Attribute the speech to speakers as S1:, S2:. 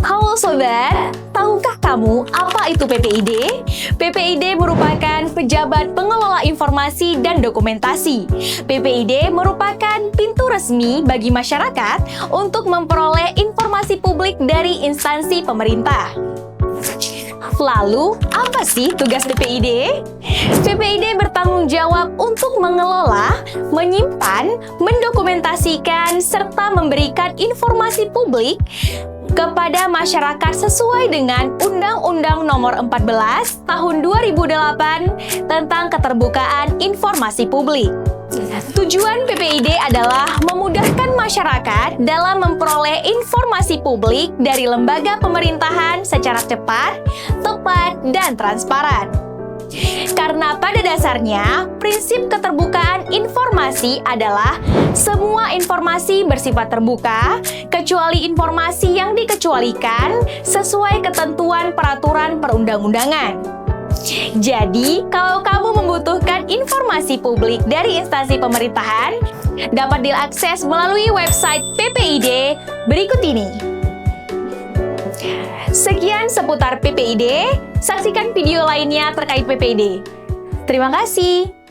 S1: Halo sobat, tahukah kamu apa itu PPID? PPID merupakan pejabat pengelola informasi dan dokumentasi. PPID merupakan pintu resmi bagi masyarakat untuk memperoleh informasi publik dari instansi pemerintah. Lalu, apa sih tugas PPID? PPID bertanggung jawab untuk mengelola, menyimpan, mendokumentasikan, serta memberikan informasi publik kepada masyarakat sesuai dengan Undang-Undang Nomor 14 Tahun 2008 tentang Keterbukaan Informasi Publik. Tujuan PPID adalah memudahkan masyarakat dalam memperoleh informasi publik dari lembaga pemerintahan secara cepat, tepat, dan transparan. Karena pada dasarnya, prinsip keterbukaan informasi adalah semua informasi bersifat terbuka, kecuali informasi yang dikecualikan sesuai ketentuan peraturan perundang-undangan. Jadi, kalau kamu membutuhkan informasi publik dari instansi pemerintahan, dapat diakses melalui website PPID berikut ini. Sekian seputar PPID, saksikan video lainnya terkait PPID. Terima kasih.